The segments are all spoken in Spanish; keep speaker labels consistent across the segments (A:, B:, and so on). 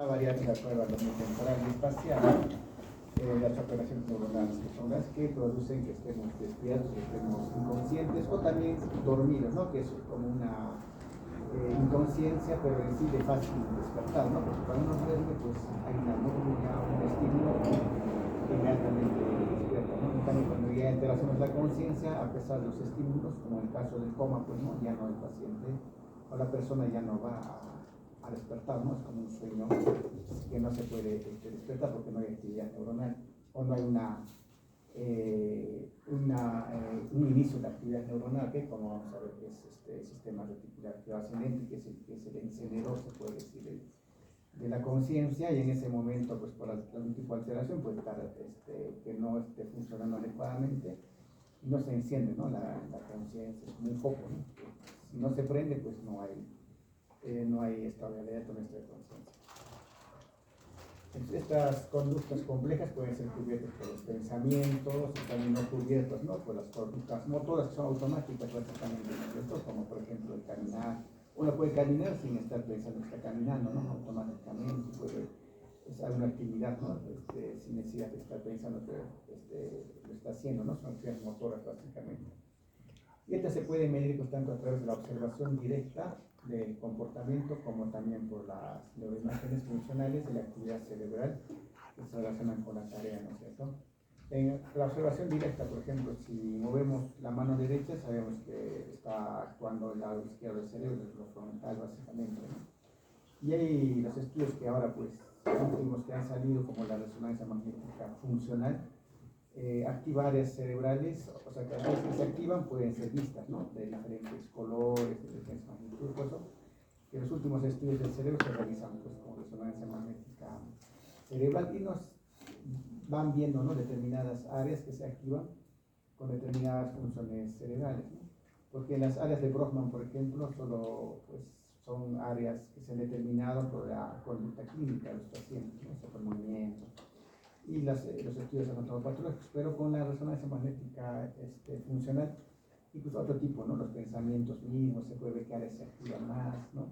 A: variante de prueba temporal y espacial, las operaciones neuronales, que son las que producen que estemos despiertos, que estemos inconscientes o también dormidos, ¿no? Que es como una inconsciencia, pero en sí de fácil despertar, ¿no? Porque cuando uno duerme, pues hay una murmura, un estímulo que inmediatamente despierta, ¿no? En cambio, cuando ya alteraciones la conciencia, a pesar de los estímulos, como en el caso del coma, pues no, ya no el paciente o la persona ya no va a despertar, ¿no? Es como un sueño que no se puede despertar porque no hay actividad neuronal o no hay un inicio de actividad neuronal, que como vamos a ver que es el sistema reticular ascendente, que es el encendedor, se puede decir, de la conciencia, y en ese momento, pues por algún tipo de alteración, puede estar que no esté funcionando adecuadamente y no se enciende, ¿no? La conciencia es como un foco, ¿no? Si no se prende, pues no hay estabilidad con nuestra conciencia. Estas conductas complejas pueden ser cubiertas por los pensamientos y también no cubiertas, ¿no? Por las conductas motoras que son automáticas, básicamente, ¿no? Como por ejemplo el caminar. Uno puede caminar sin estar pensando que está caminando, ¿no? Automáticamente puede hacer una actividad, ¿no? Sin necesidad de estar pensando que lo está haciendo, ¿no? Son actividades motoras, básicamente. Y esta se puede medir pues, tanto a través de la observación directa del comportamiento como también por las neuroimágenes funcionales de la actividad cerebral que se relacionan con la tarea, ¿no es cierto? En la observación directa, por ejemplo, si movemos la mano derecha, sabemos que está actuando el lado izquierdo del cerebro, lo frontal básicamente, ¿no? Y hay los estudios que ahora, pues, últimos que han salido, como la resonancia magnética funcional, activa áreas cerebrales, o sea, que las áreas que se activan pueden ser vistas, ¿no? De diferentes colores, de diferentes magnitudes, por eso que los últimos estudios del cerebro se realizan pues con resonancia magnética cerebral y nos van viendo, ¿no? Determinadas áreas que se activan con determinadas funciones cerebrales, ¿no? Porque las áreas de Brodmann, por ejemplo, solo pues, son áreas que se han determinado por la conducta clínica de los pacientes, ¿no? O sea, por movimiento y los estudios anatomopatológicos, pero con la resonancia magnética funcional, incluso otro tipo, ¿no? Los pensamientos mismos, se puede ver que áreas se activan más, ¿no?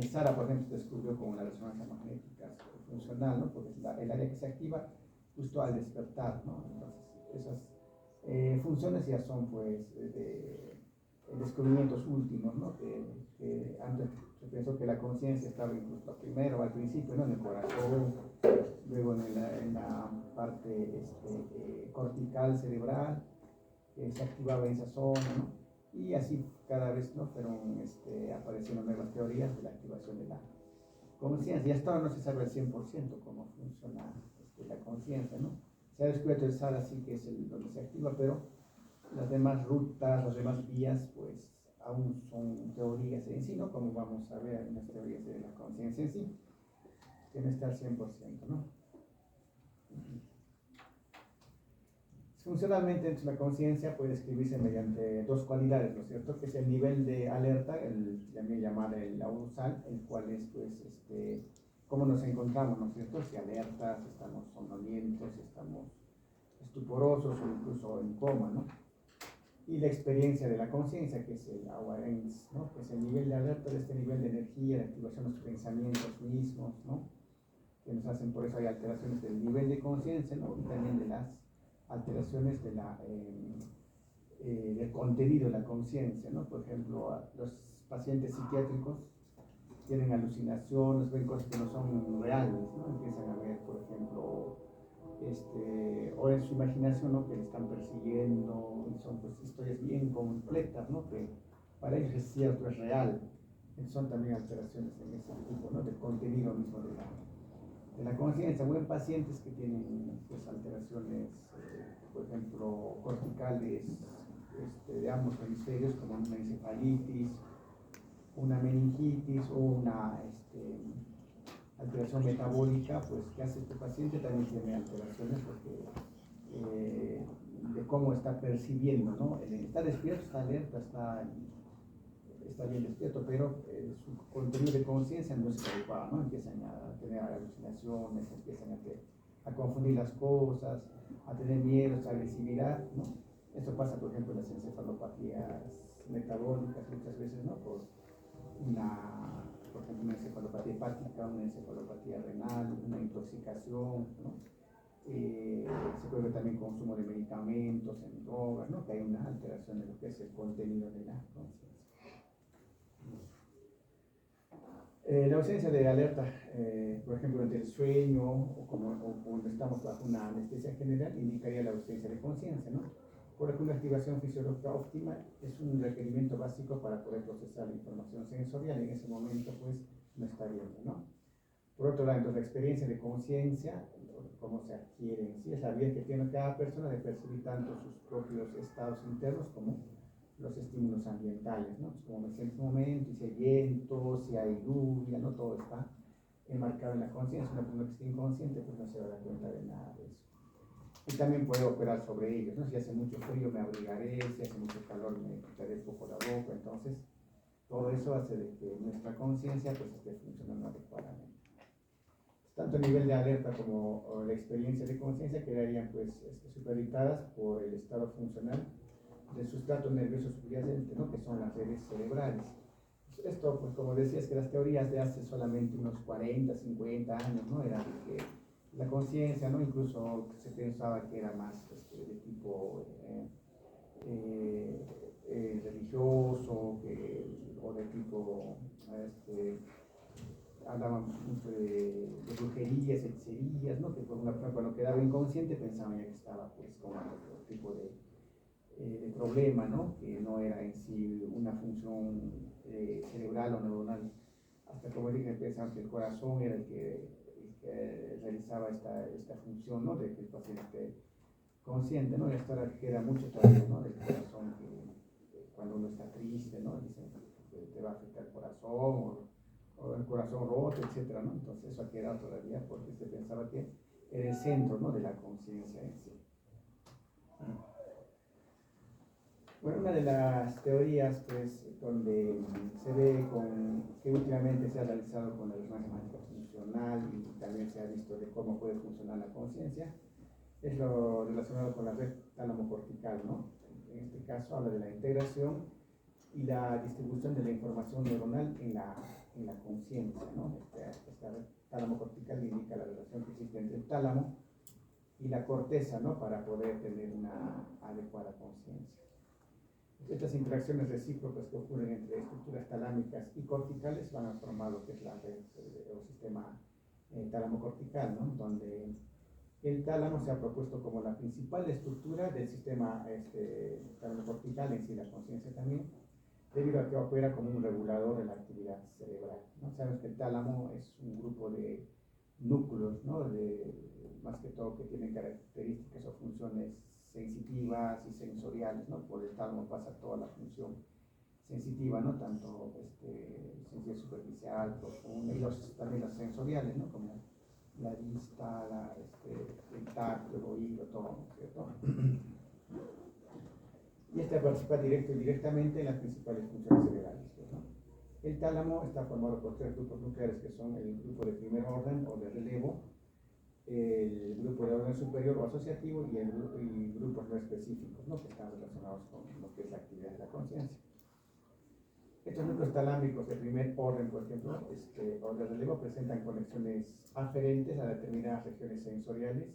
A: Sara, por ejemplo, se descubrió con la resonancia magnética funcional, ¿no? Porque es el área que se activa justo al despertar, ¿no? Entonces, esas funciones ya son, pues, descubrimientos últimos, ¿no? Que antes se pensó que la conciencia estaba incluso primero al principio, ¿no? En el corazón, luego en la parte cortical cerebral, que se activaba en esa zona, ¿no? Y así cada vez, ¿no? Fueron apareciendo nuevas teorías de la activación de la conciencia. Y hasta ahora no se sabe al 100% cómo funciona la conciencia, ¿no? Se ha descubierto el SAR así que es donde se activa, pero las demás rutas, las demás vías, pues aún son teorías en sí, ¿no? Como vamos a ver en las teorías de la conciencia en sí, que no está al 100%, ¿no? Funcionalmente, la conciencia puede describirse mediante dos cualidades, ¿no es cierto? Que es el nivel de alerta, el también llamado el arousal, el cual es, pues, cómo nos encontramos, ¿no es cierto? Si alertas, si estamos somnolientos, si estamos estuporosos o incluso en coma, ¿no? Y la experiencia de la conciencia, que es el awareness, ¿no? Que es el nivel de alerta de este nivel de energía, de activación de los pensamientos mismos, ¿no? Que nos hacen, por eso hay alteraciones del nivel de conciencia, ¿no? Y también de las alteraciones del contenido de la conciencia, ¿no? Por ejemplo, los pacientes psiquiátricos tienen alucinaciones, ven cosas que no son reales, ¿no? Empiezan a ver, por ejemplo, o en su imaginación, ¿no? Que le están persiguiendo, y son pues historias bien completas, ¿no? Que para ellos es cierto, es real. Son también alteraciones en ese tipo, ¿no? Del contenido mismo de la conciencia. Hubo pacientes que tienen pues, alteraciones, por ejemplo, corticales de ambos hemisferios, como una encefalitis, una meningitis o una alteración metabólica, pues que hace este paciente también tiene alteraciones porque de cómo está percibiendo, ¿no? Está despierto, está alerta, está bien despierto, pero su contenido de conciencia no es adecuado, ¿no? Empiezan a tener alucinaciones, empiezan a confundir las cosas, a tener miedos, agresividad, ¿no? Esto pasa, por ejemplo, en las encefalopatías metabólicas muchas veces, ¿no? Por ejemplo, una encefalopatía hepática, una encefalopatía renal. intoxicación, ¿no? Se puede ver también consumo de medicamentos, en drogas, ¿no? Que hay una alteración de lo que es el contenido de la conciencia. La ausencia de alerta, por ejemplo, durante el sueño o cuando estamos bajo una anestesia general, indicaría la ausencia de conciencia, ¿no? Por lo que una activación fisiológica óptima es un requerimiento básico para poder procesar la información sensorial. En ese momento, pues, no está viendo, ¿no? Por otro lado, entonces, la experiencia de conciencia, cómo se adquiere en sí, es la habilidad que tiene cada persona de percibir tanto sus propios estados internos como los estímulos ambientales, ¿no? Pues como me siento en un momento, y si hay viento, si hay lluvia, ¿no? Todo está enmarcado en la conciencia. Una persona que esté inconsciente, pues no se va a dar cuenta de nada de eso. Y también puede operar sobre ellos, ¿no? Si hace mucho frío me abrigaré, si hace mucho calor me quitaré un poco la ropa. Entonces, todo eso hace de que nuestra conciencia pues esté funcionando adecuadamente. Tanto a nivel de alerta como la experiencia de conciencia quedarían pues supeditadas por el estado funcional del sustrato nervioso subyacente, ¿no? Que son las redes cerebrales. Esto, pues como decías, que las teorías de hace solamente unos 40, 50 años, ¿no? Era de que la conciencia, ¿no? Incluso se pensaba que era más de tipo religioso o de tipo, hablaban mucho de brujerías, hechicerías, ¿no? Que por una persona cuando quedaba inconsciente pensaban ya que estaba pues con otro tipo de problema, ¿no? Que no era en sí una función cerebral o neuronal. Hasta como dije, pensaban que el corazón era el que realizaba esta función, ¿no? De que el paciente esté consciente, ¿no? Y hasta ahora queda mucho todavía, ¿no? Del corazón, que cuando uno está triste, ¿no? Dicen que te va a afectar el corazón o el corazón roto, etcétera, ¿no? Entonces eso ha quedado todavía porque se pensaba que era el centro, ¿no? De la conciencia en sí. Bueno, una de las teorías, pues, donde se ve que últimamente se ha realizado con la resonancia funcional y también se ha visto de cómo puede funcionar la conciencia, es lo relacionado con la red tálamo-cortical, ¿no? En este caso habla de la integración y la distribución de la información neuronal en la conciencia, ¿no? Esta red tálamo-cortical indica la relación que existe entre el tálamo y la corteza, ¿no? Para poder tener una adecuada conciencia. Estas interacciones recíprocas que ocurren entre estructuras talámicas y corticales van a formar lo que es la red o sistema tálamo-cortical, ¿no? Donde el tálamo se ha propuesto como la principal estructura del sistema tálamo-cortical, en sí la conciencia también, debido a que opera como un regulador de la actividad cerebral, ¿no? Sabemos que el tálamo es un grupo de núcleos, ¿no? Más que todo que tienen características o funciones sensitivas y sensoriales, ¿no? Por el tálamo pasa toda la función sensitiva, ¿no? Tanto sensibilidad superficial, profunda, y también las sensoriales, ¿no? Como la vista, el tacto, el oído, todo, ¿no? ¿Cierto? Y participa directo y indirectamente en las principales funciones cerebrales, ¿no? El tálamo está formado por tres grupos nucleares que son el grupo de primer orden o de relevo, el grupo de orden superior o asociativo y grupos no específicos, ¿no? Que están relacionados con lo que es la actividad de la conciencia. Estos núcleos talámicos de primer orden, por ejemplo, o de relevo, presentan conexiones aferentes a determinadas regiones sensoriales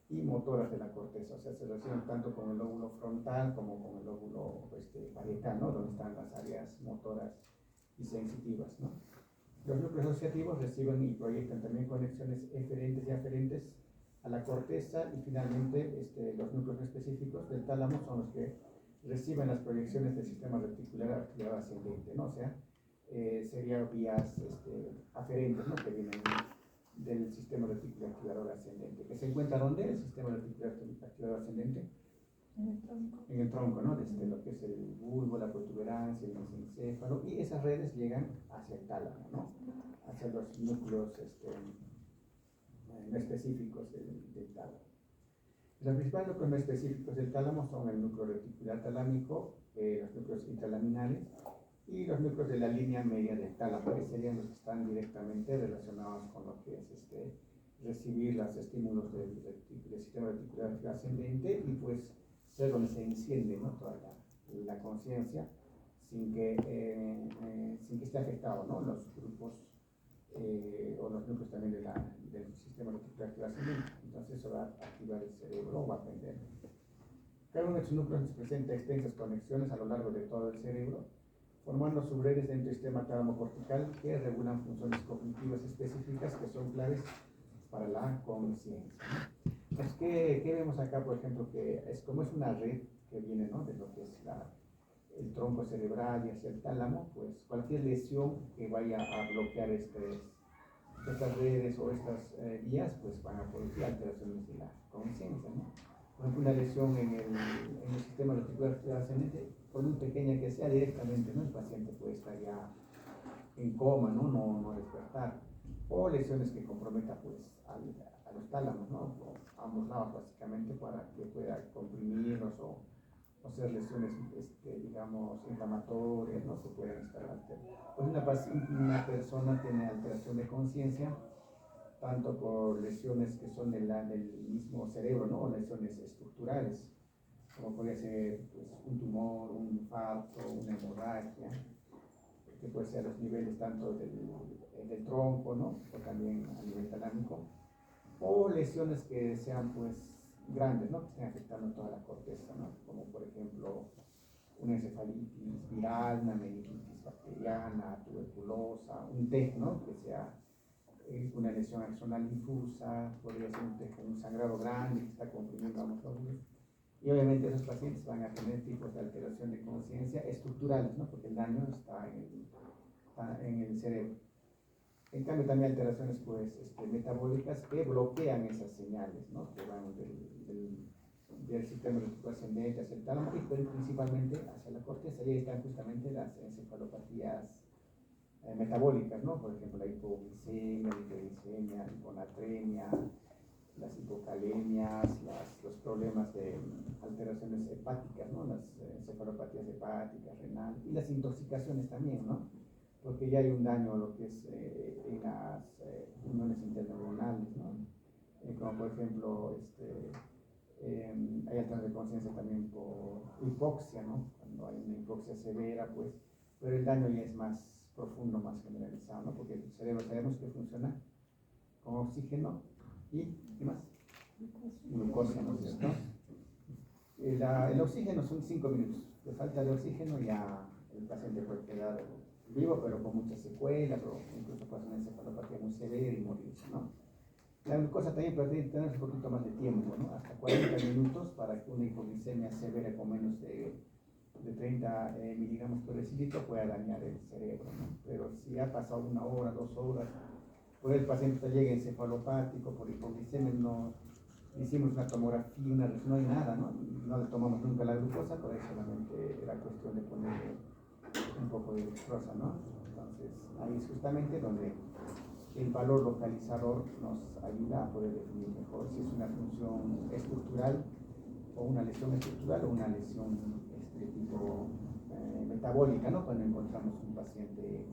A: y motoras de la corteza, o sea, se relacionan tanto con el lóbulo frontal como con el lóbulo parietal, ¿no? Donde están las áreas motoras y sensitivas, ¿no? Los núcleos asociativos reciben y proyectan también conexiones eferentes y aferentes a la corteza, y finalmente los núcleos específicos del tálamo son los que reciben las proyecciones del sistema reticular articular ascendente, ¿no? O sea, serían vías aferentes, ¿no? Que vienen del sistema reticular articulador ascendente, que se encuentra ¿dónde? El sistema reticular articulador ascendente en el tronco, ¿no? Desde lo que es el bulbo, la protuberancia, el mesencéfalo, y esas redes llegan hacia el tálamo, ¿no? Hacia los núcleos no específicos del tálamo. Los principales núcleos no específicos del tálamo son el núcleo reticular talámico, los núcleos intralaminares y los núcleos de la línea media del tálamo, que serían los que están directamente relacionados con lo que es recibir los estímulos del sistema reticular ascendente y pues ser donde se enciende, ¿no? Toda la conciencia sin que esté afectado, ¿no? Los grupos o los núcleos también del sistema hiperactividad ascendente. Entonces eso va a activar el cerebro o va a aprender. Cada uno de estos núcleos presenta extensas conexiones a lo largo de todo el cerebro, formando subredes dentro del sistema tálamo-cortical que regulan funciones cognitivas específicas que son claves para la conciencia. Es que, ¿qué vemos acá? Por ejemplo, que es como es una red que viene, ¿no?, de lo que es el tronco cerebral y hacia el tálamo, pues cualquier lesión que vaya a bloquear estas redes o estas vías, pues van a producir alteraciones de la conciencia, ¿no? Por ejemplo, una lesión en el sistema reticular ascendente, por muy pequeña que sea, directamente, ¿no?, el paciente puede estar ya en coma, ¿no? No despertar. O lesiones que comprometan, pues, a los tálamos, ¿no?, o ambos lados básicamente, para que pueda comprimirlos o ser lesiones, digamos, inflamatorias, ¿no?, que puedan estar alteradas. Pues una persona tiene alteración de conciencia tanto por lesiones que son del mismo cerebro, ¿no?, o lesiones estructurales, como podría ser, pues, un tumor, un infarto, una hemorragia, que puede ser a los niveles tanto del tronco, ¿no?, o también a nivel talámico, o lesiones que sean, pues, grandes, ¿no?, que estén afectando toda la corteza, ¿no?, como por ejemplo una encefalitis viral, una meningitis bacteriana, tuberculosa, un TEC, ¿no?, que sea una lesión axonal difusa, podría ser un sangrado grande que está comprimiendo ambos lóbulos. Y obviamente esos pacientes van a tener tipos de alteración de conciencia estructurales, ¿no?, porque el daño está en el cerebro. En cambio, también alteraciones, pues, metabólicas que bloquean esas señales, ¿no?, que van del sistema reticular ascendente hacia el tálamo y principalmente hacia la corteza. Y ahí están justamente las encefalopatías metabólicas, ¿no?, por ejemplo, la hipoglicemia, la hiperglicemia, la hiponatremia, las hipocalemias, los problemas de alteraciones hepáticas, ¿no?, las encefalopatías hepáticas, renal, y las intoxicaciones también, ¿no?, porque ya hay un daño a lo que es en las uniones interneuronales, ¿no?, como por ejemplo, hay alteraciones de conciencia también por hipoxia, ¿no?, cuando hay una hipoxia severa, pues, pero el daño ya es más profundo, más generalizado, ¿no?, porque el cerebro sabemos que funciona con oxígeno y ¿qué más? Glucosa, ¿no es cierto? El oxígeno son 5 minutos, de falta de oxígeno ya el paciente puede quedar vivo, pero con muchas secuelas, o incluso puede tener una encefalopatía muy severa y morirse, ¿no? La glucosa también puede tener un poquito más de tiempo, ¿no?, hasta 40 minutos para que una hipoglicemia severa con menos de 30 miligramos por decilitro pueda dañar el cerebro, ¿no? Pero si ha pasado 1 hora, 2 horas, pues el paciente llega encefalopático por hipoglicemia, no hicimos una tomografía, no hay nada, ¿no? No le tomamos nunca la glucosa, por ahí solamente era cuestión de ponerle un poco de dextrosa, ¿no? Entonces, ahí es justamente donde el valor localizador nos ayuda a poder definir mejor si es una función estructural o una lesión estructural o una lesión de tipo metabólica, ¿no?, cuando encontramos un paciente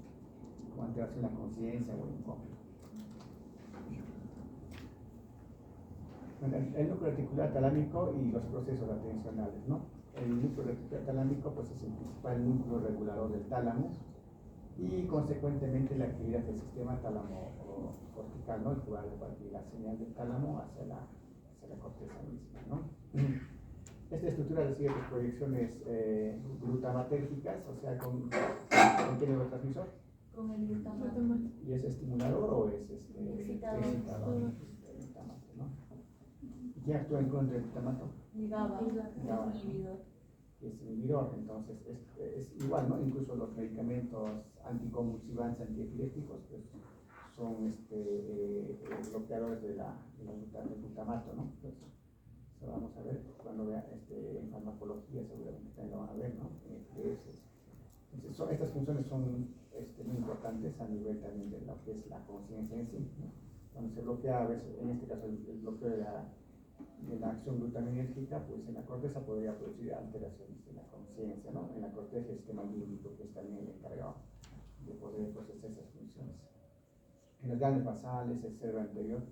A: con alteración de la conciencia o en coma. Bueno, el núcleo reticular talámico y los procesos atencionales, ¿no? El núcleo reticular talámico, pues, es el principal núcleo regulador del tálamo y consecuentemente la actividad del sistema tálamo cortical, ¿no?, el que va a repartir la señal del tálamo hacia la corteza misma, ¿no? Esta estructura recibe pues, proyecciones glutamatérgicas, o sea, ¿con qué neurotransmisor?
B: Con el glutamato.
A: ¿Y es estimulador o es excitador? ¿No? ¿Y qué actúa en contra del glutamato?
B: GABA.
A: Inhibidor. Es inhibidor, entonces es igual, ¿no? Incluso los medicamentos anticonvulsivantes, antiepilépticos, pues son bloqueadores del glutamato, ¿no? Pues, eso vamos a ver cuando vea en farmacología, seguramente también lo van a ver, ¿no? Entonces, estas funciones son muy importantes a nivel también de lo que es la conciencia en sí, ¿no? Cuando se bloquea, a veces, en este caso, el bloqueo de la acción glutaminérgica, pues en la corteza podría producir alteraciones de la conciencia, ¿no? En la corteza el sistema límbico, que es también el encargado de poder procesar esas funciones. En las grandes basales, el cerebro anterior,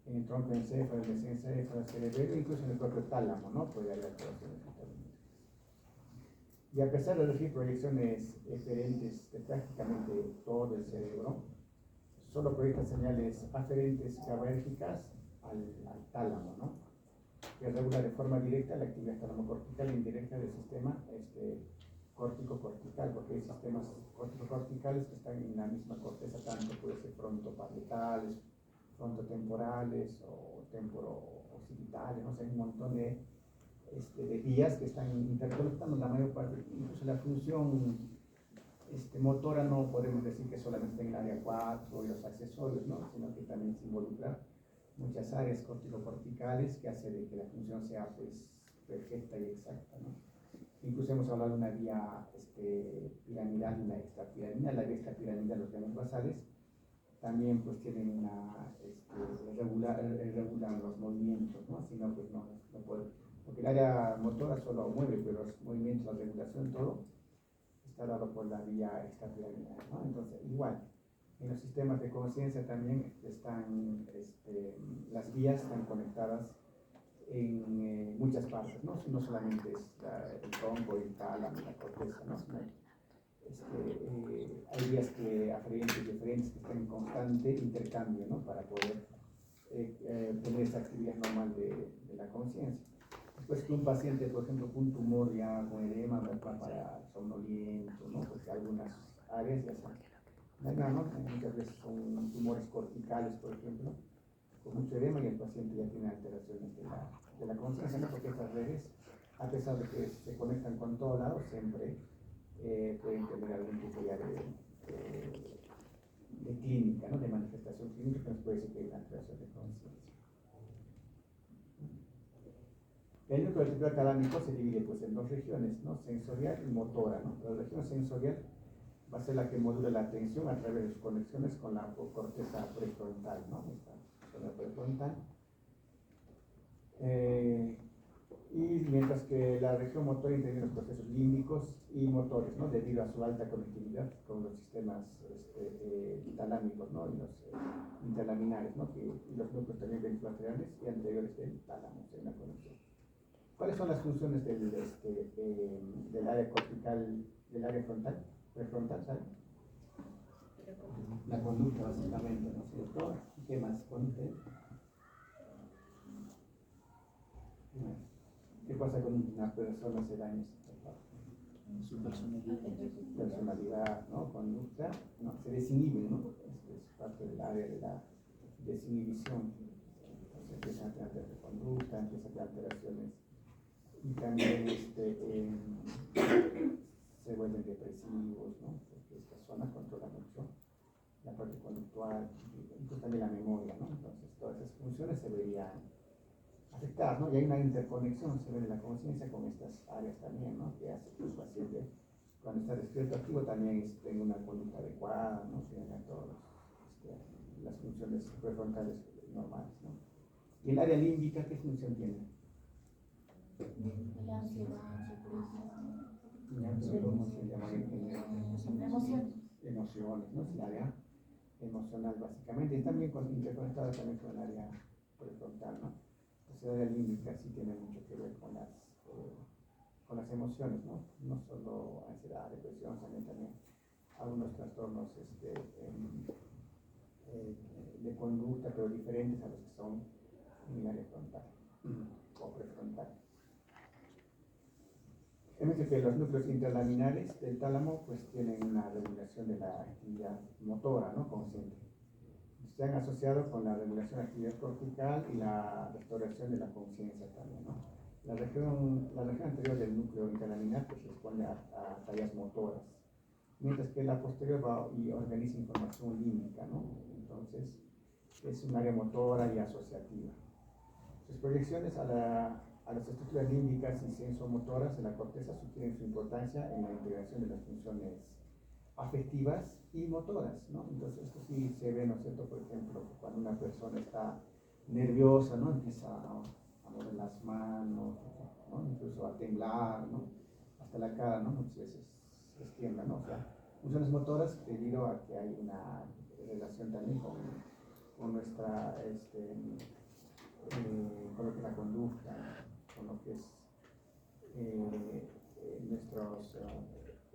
A: en el tronco encéfalo, el mesencéfalo, el cerebelo, incluso en el propio tálamo, ¿no?, puede haber alteraciones glutaminérgicas. Y a pesar de recibir proyecciones diferentes de prácticamente todo el cerebro, solo proyecta señales aferentes GABAérgicas al tálamo, ¿no? Que regula de forma directa la actividad talamocortical e indirecta del sistema córtico-cortical, porque hay sistemas córtico-corticales que están en la misma corteza, tanto puede ser frontoparietales, frontotemporales o temporo-occipitales, no sé, hay un montón de vías que están interconectando la mayor parte, incluso la función motora no podemos decir que solamente en el área 4 y los accesorios, ¿no? Sino que también se involucra muchas áreas corticocorticales que hace de que la función sea pues perfecta y exacta, ¿no? Incluso hemos hablado de una vía piramidal y una extrapiramidal. La vía extrapiramidal, los ganos basales, también pues tienen una, regulan los movimientos, ¿no? Si no, pues no puede, porque el área motora solo mueve, pero los movimientos, la regulación, todo está dado por la vía extrapiramidal, ¿no? Entonces, igual, en los sistemas de conciencia también están, las vías están conectadas en muchas partes, ¿no? No solamente es el tronco, el tálamo, la corteza, ¿no? Sino, hay vías aferentes diferentes que están en constante intercambio, ¿no? Para poder tener esa actividad normal de la conciencia. Después que un paciente, por ejemplo, con un tumor ya con edema, va para somnoliento, ¿no? Porque algunas áreas ya son, ¿no? Muchas veces son tumores corticales, por ejemplo, con mucho edema y el paciente ya tiene alteraciones de la conciencia, ¿no? Porque estas redes, a pesar de que se conectan con todos lados, siempre pueden tener algún tipo ya de clínica, ¿no? De manifestación clínica que nos puede decir que hay una alteración de conciencia. El núcleo vertebral talámico se divide pues, en dos regiones, ¿no? Sensorial y motora, ¿no? La región sensorial va a ser la que modula la atención a través de sus conexiones con la corteza prefrontal, ¿no? Esta zona prefrontal. Y mientras que la región motora interviene en los procesos límbicos y motores, ¿no? Debido a su alta conectividad con los sistemas talámicos, ¿no? Y los interlaminares, ¿no? Y los núcleos también ventrolaterales y anteriores del tálamo, en la conexión. ¿Cuáles son las funciones del área cortical, del área frontal, prefrontal, ¿sabes? La conducta, básicamente, ¿no es cierto? ¿Qué más? ¿Qué pasa con una persona se daña su personalidad, ¿no? Conducta, ¿no? Se desinhibe, ¿no? Es parte del área de la desinhibición. Entonces empiezan a tener de conducta, empiezan a tener alteraciones y también se vuelven depresivos, ¿no? Porque esta zona controla mucho la parte conductual, incluso también la memoria, ¿no? Entonces todas esas funciones se verían afectadas, ¿no? Y hay una interconexión, se ve de la conciencia con estas áreas también, ¿no? Que hace que el paciente, cuando está despierto activo, también tenga una conducta adecuada, ¿no? Que tenga todas las funciones prefrontales normales, ¿no? Y el área límbica, ¿qué función tiene?
B: La ansiedad,
A: emociones, ¿no? Es el área emocional básicamente, y también interconectada también con el área prefrontal, ¿no? Entonces el área límbica sí tiene mucho que ver con las emociones, ¿no? No solo ansiedad, depresión, también algunos trastornos de conducta, pero diferentes a los que son en el área frontal o prefrontal. Hemos dicho que los núcleos interlaminares del tálamo pues tienen una regulación de la actividad motora, ¿no? Consciente. Se han asociado con la regulación de la actividad cortical y la restauración de la conciencia también, ¿no? La región anterior del núcleo interlaminar pues responde a tareas motoras, mientras que la posterior va y organiza información límbica, ¿no? Entonces es un área motora y asociativa. Sus proyecciones a las estructuras límbicas y sensomotoras de la corteza sugieren su importancia en la integración de las funciones afectivas y motoras, ¿no? Entonces esto sí se ve, ¿no es cierto? Por ejemplo, cuando una persona está nerviosa, ¿no? Empieza a mover las manos, ¿no? Incluso a temblar, ¿no? Hasta la cara, ¿no? Muchas veces se tiembla, ¿no? O sea, funciones motoras debido a que hay una relación también con nuestra, con lo que es la conducta, con lo que es nuestros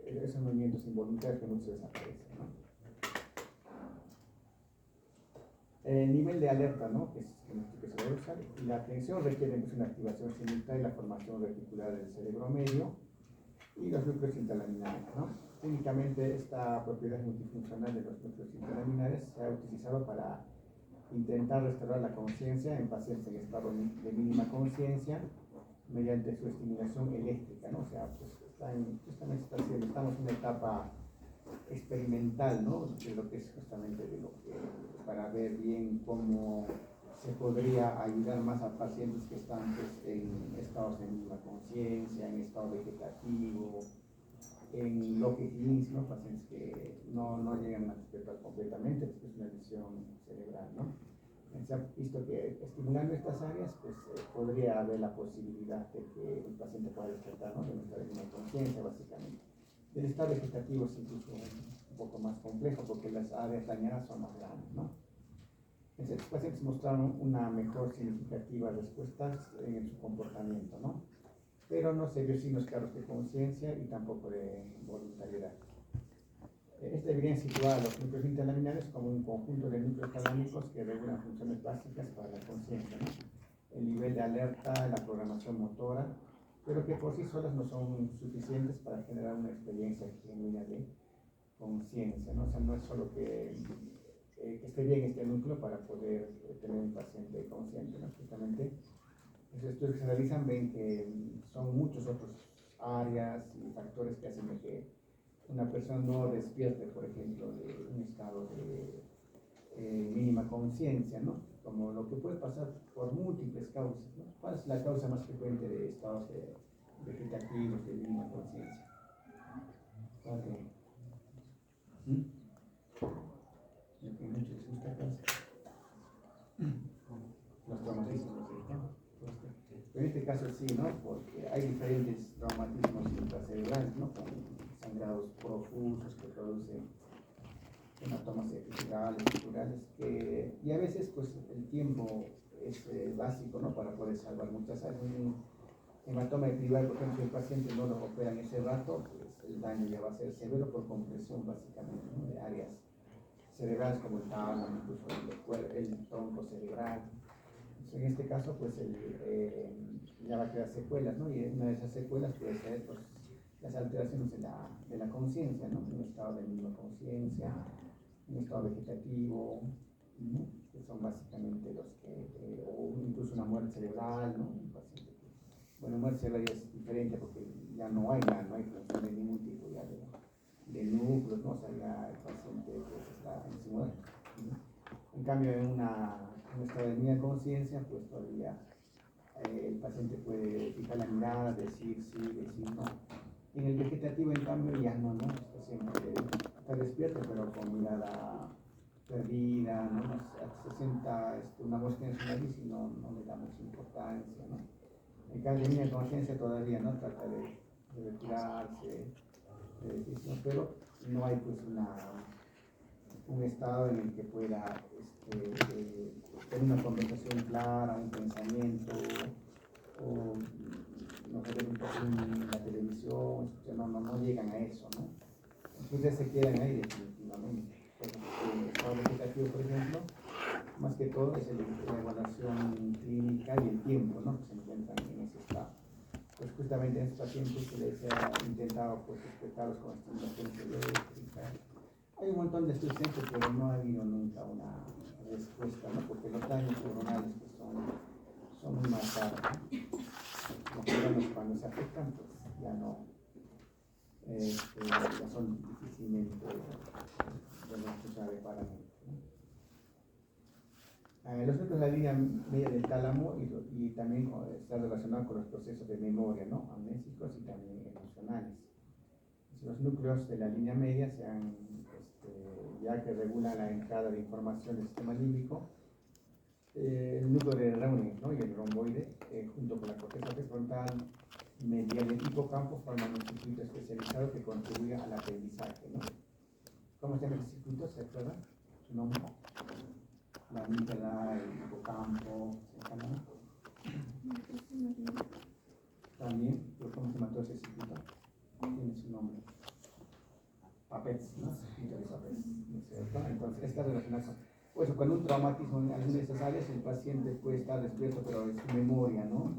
A: esos movimientos involuntarios que muchas veces aparecen, ¿no? El nivel de alerta, ¿no? Que se debe usar, y la atención requiere pues, una activación simultánea y la formación reticular del cerebro medio y los núcleos interlaminares, ¿no? Únicamente esta propiedad multifuncional de los núcleos interlaminares se ha utilizado para intentar restaurar la conciencia en pacientes en estado de mínima conciencia mediante su estimulación eléctrica, ¿no? O sea, pues justamente estamos en una etapa experimental, ¿no? De lo que es justamente de lo que, para ver bien cómo se podría ayudar más a pacientes que están pues, en estados de mínima conciencia, en estado vegetativo, en low Higgins, ¿no? Pacientes que no llegan a despertar completamente, porque es una lesión cerebral, ¿no? Se ha visto que estimulando estas áreas, pues podría haber la posibilidad de que el paciente pueda despertar, ¿no? De un estado de mínima conciencia, básicamente. El estado vegetativo es incluso un poco más complejo porque las áreas dañadas son más grandes, ¿no? Entonces, los pacientes mostraron una mejor significativa respuesta en su comportamiento, ¿no? Pero no se vio signos claros de conciencia y tampoco de voluntariedad. Esta evidencia sitúa a los núcleos interlaminares como un conjunto de núcleos talámicos que regulan funciones básicas para la conciencia, ¿no? El nivel de alerta, la programación motora, pero que por sí solas no son suficientes para generar una experiencia genuina de conciencia, ¿no? O sea, no es solo que esté bien este núcleo para poder tener un paciente consciente, ¿no? Justamente los estudios que se realizan ven que son muchos otros áreas y factores que hacen que una persona no despierte, por ejemplo, de un estado de mínima conciencia, ¿no? Como lo que puede pasar por múltiples causas, ¿no? ¿Cuál es la causa más frecuente de estados vegetativos de mínima conciencia? Okay. Lo que mucho les gusta causa. Los traumatismos, pero en este caso sí, ¿no? Porque hay diferentes traumatismos intracerebrales, ¿no? Con sangrados profusos que producen hematomas epidurales, estructurales, y a veces pues el tiempo es básico, ¿no? Para poder salvar muchas áreas. Un hematoma epidural, por ejemplo, si el paciente no lo opera en ese rato, pues el daño ya va a ser severo por compresión básicamente, ¿no? De áreas cerebrales como el tálamo, incluso el tronco cerebral. Entonces, en este caso, pues ya va a crear secuelas, ¿no? Y una de esas secuelas puede ser pues, las alteraciones de la conciencia, ¿no? Un estado de mínima conciencia, un estado vegetativo, ¿no? Que son básicamente los que, o incluso una muerte cerebral, ¿no? Un paciente que, bueno, muerte cerebral ya es diferente porque ya no hay función de ningún tipo ya de núcleos, ¿no? O sea, ya el paciente pues, está en su muerte, ¿no? En cambio, en un estado de mínima conciencia, pues todavía el paciente puede fijar la mirada, decir sí, decir no. En el vegetativo, en cambio, ya no, está siempre, está despierto, pero con mirada perdida, ¿no? Se sienta una mosca en su nariz y no le da mucha importancia, ¿no? En cambio, en la conciencia todavía, ¿no? Trata de retirarse, de decir, ¿no? Pero no hay, pues, un estado en el que pueda tener una conversación clara, un pensamiento, o no sé, la televisión, no llegan a eso, ¿no? Entonces se quedan ahí definitivamente. El estado vegetativo, por ejemplo, más que todo es la evaluación clínica y el tiempo, ¿no? Que se encuentran en ese estado. Pues justamente en estos pacientes se les ha intentado pues, despertarlos con estimulación eléctrica. Hay un montón de estudios, pero no ha habido nunca una respuesta, ¿no? Porque los daños neuronales pues, son muy marcados, ¿no? Los órganos cuando se afectan, pues ya no, ya son difícilmente adecuadamente, ¿no? Los núcleos de la línea media del tálamo y también está relacionado con los procesos de memoria, ¿no? Amnésicos y también emocionales. Los núcleos de la línea media ya que regulan la entrada de información del sistema límbico, el núcleo de Reuner, ¿no? Y el romboide, junto con la corteza prefrontal medial del hipocampo, forman un circuito especializado que contribuye al aprendizaje, ¿no? ¿Cómo se llama ese circuito? ¿Se acuerdan? ¿Su nombre? La amígdala, el hipocampo, ¿se llama? También, pero ¿cómo se mató ese circuito? Tiene su nombre. Papets, ¿no? Circuito de Papets, ¿no es cierto? Entonces, está relacionado con... Pues cuando un traumatismo en alguna de estas áreas, el paciente puede estar despierto, pero es su memoria, ¿no?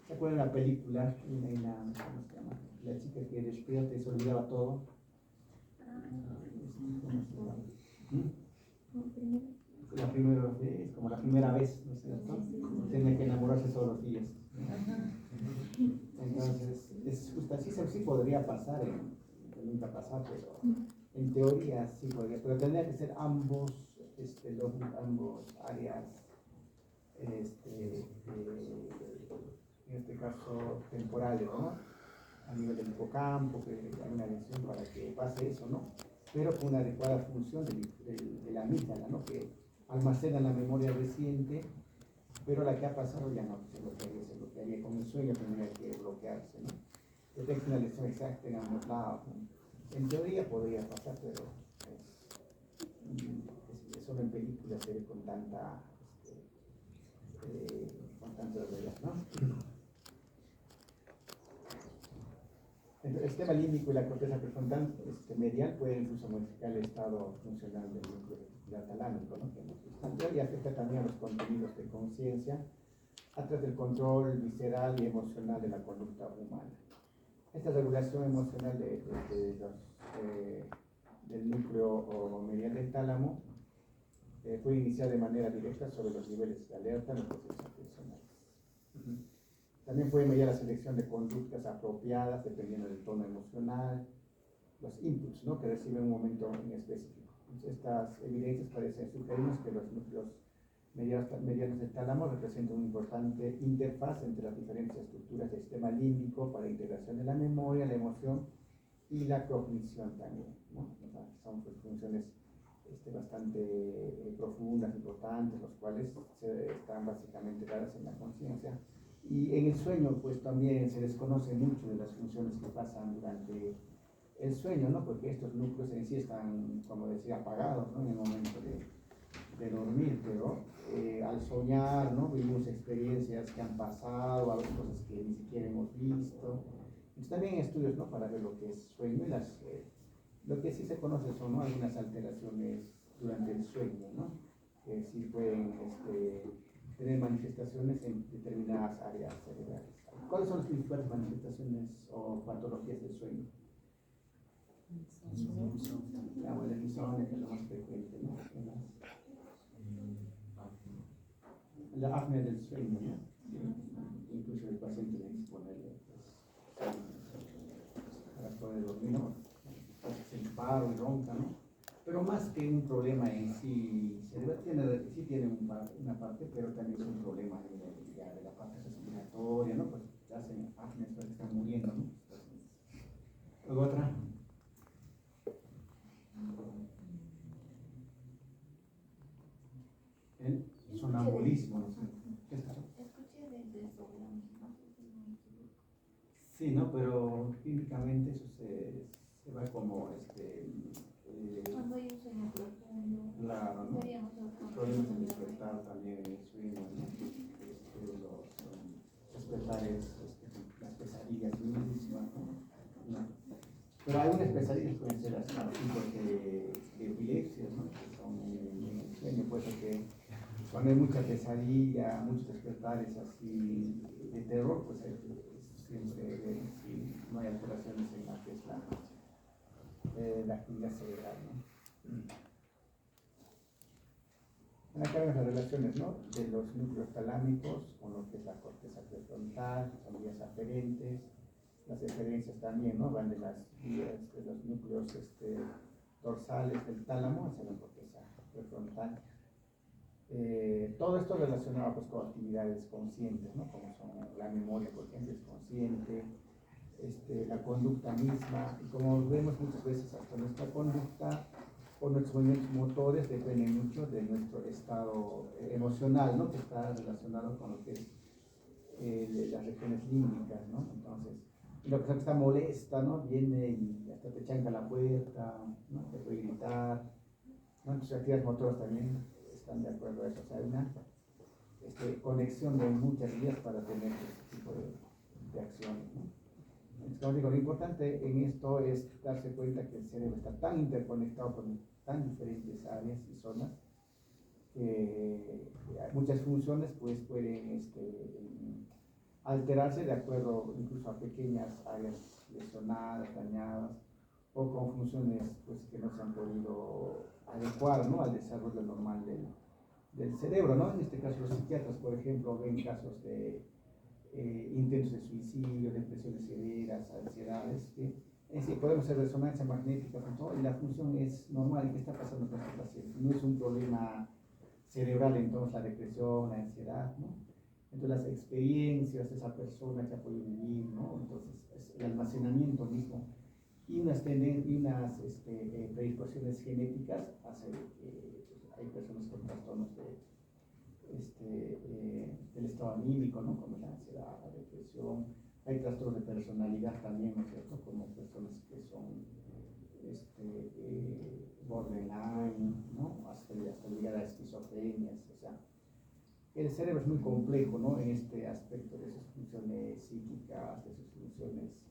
A: ¿Se acuerdan de la película? ¿Cómo se llama? La chica que despierta y se olvidaba todo. ¿Cómo se llama? La primera vez, como la primera vez, ¿no es cierto? Tiene que enamorarse todos los días. Entonces, es justo así, sí podría pasar, nunca pasar, pero en teoría sí podría, pero tendría que ser ambos, ambos áreas, en este caso temporales, ¿no? A nivel del hipocampo, que hay una lesión para que pase eso, ¿no? Pero con una adecuada función de la amígdala, ¿no? Que almacena la memoria reciente, pero la que ha pasado ya no se bloquearía con el sueño, tendría que bloquearse, ¿no? Yo tengo una lesión exacta en ambos lados, ¿no? En teoría podría pasar, pero solo en películas se ve con tanta realidad, ¿no? El sistema límbico y la corteza prefrontal medial pueden incluso modificar el estado funcional del núcleo reticular talámico, ¿no? Y afecta también a los contenidos de conciencia a través del control visceral y emocional de la conducta humana. Esta regulación emocional del núcleo medial del tálamo puede iniciar de manera directa sobre los niveles de alerta en los procesos atencionales. También puede mediar la selección de conductas apropiadas dependiendo del tono emocional, los inputs, ¿no? Que reciben en un momento en específico. Entonces, estas evidencias parecen sugerirnos que los núcleos medianos del tálamo representan una importante interfaz entre las diferentes estructuras del sistema límbico para la integración de la memoria, la emoción y la cognición también, ¿no? O sea, son pues, funciones bastante profundas, importantes, los cuales están básicamente dadas en la conciencia. Y en el sueño, pues también se desconoce mucho de las funciones que pasan durante el sueño, ¿no? Porque estos núcleos en sí están, como decía, apagados, ¿no? En el momento de dormir, pero al soñar, ¿no? Vivimos experiencias que han pasado, a veces cosas que ni siquiera hemos visto. Entonces también hay estudios, ¿no? Para ver lo que es sueño y lo que sí se conoce son, ¿no? Algunas alteraciones durante el sueño, ¿no? Que sí pueden tener manifestaciones en determinadas áreas cerebrales. ¿Cuáles son las principales manifestaciones o patologías del sueño? El insomnio, que es lo más frecuente, ¿no? La apnea del sueño, ¿no? Incluso el paciente le dispone para poder dormir, ¿no? Se paro y ronca, ¿no? Pero más que un problema en sí, sí tiene una parte, pero también es un problema de la parte respiratoria, ¿no? Pues hacen apnea, pues están muriendo, ¿no? Luego otra. El sonambulismo, ¿no?
B: Escuché de eso,
A: sí, ¿no? Pero clínicamente eso se va como
B: cuando hay un sueño profundo,
A: claro, ¿no? Problemas de despertar también en el sueño, ¿no? Los despertares, las pesadillas mismas, ¿no? Pero algunas pesadillas pueden ser así, tipos de epilepsias, ¿no? Que son en el sueño, puede ser que cuando hay mucha pesadilla, muchos despertares así de terror, pues siempre no hay alteraciones en la que es la actividad cerebral, ¿no? Acá vemos las relaciones, ¿no? De los núcleos talámicos con lo que es la corteza prefrontal, que son vías aferentes. Las eferencias también, ¿no? Van de las vías de los núcleos dorsales del tálamo hacia la corteza prefrontal. Todo esto relacionado pues, con actividades conscientes, ¿no? Como son la memoria, por ejemplo, es consciente, la conducta misma, y como vemos muchas veces hasta nuestra conducta o nuestros movimientos motores dependen mucho de nuestro estado emocional, ¿no? Que está relacionado con lo que es las regiones límbicas, ¿no? Entonces, una persona que está molesta, ¿no? Viene y hasta te chanca la puerta, ¿no? Te puede gritar, ¿no? Entonces, actividades motoras también están de acuerdo a eso. O sea, hay una conexión de muchas vías para tener este tipo de acciones, ¿no? Entonces, como digo, lo importante en esto es darse cuenta que el cerebro está tan interconectado con tan diferentes áreas y zonas muchas funciones pues pueden alterarse de acuerdo incluso a pequeñas áreas lesionadas, dañadas, o con funciones pues, que no se han podido adecuar, ¿no?, al desarrollo normal del cerebro, ¿no? En este caso los psiquiatras, por ejemplo, ven casos de intentos de suicidio, depresiones severas, ansiedades, que en sí podemos hacer resonancia magnética y la función es normal. ¿Y qué está pasando con este paciente? No es un problema cerebral, entonces la depresión, la ansiedad, ¿no? Entonces las experiencias de esa persona que ha podido vivir, ¿no? Entonces es el almacenamiento mismo y unas predisposiciones genéticas hacen que pues, hay personas con trastornos del estado anímico, ¿no?, como la ansiedad, la depresión. Hay trastornos de personalidad también, ¿no es cierto?, como personas que son borderline, ¿no?, hasta llegar a esquizofrenias. O sea, el cerebro es muy complejo, ¿no?, en este aspecto de sus funciones psíquicas, de sus funciones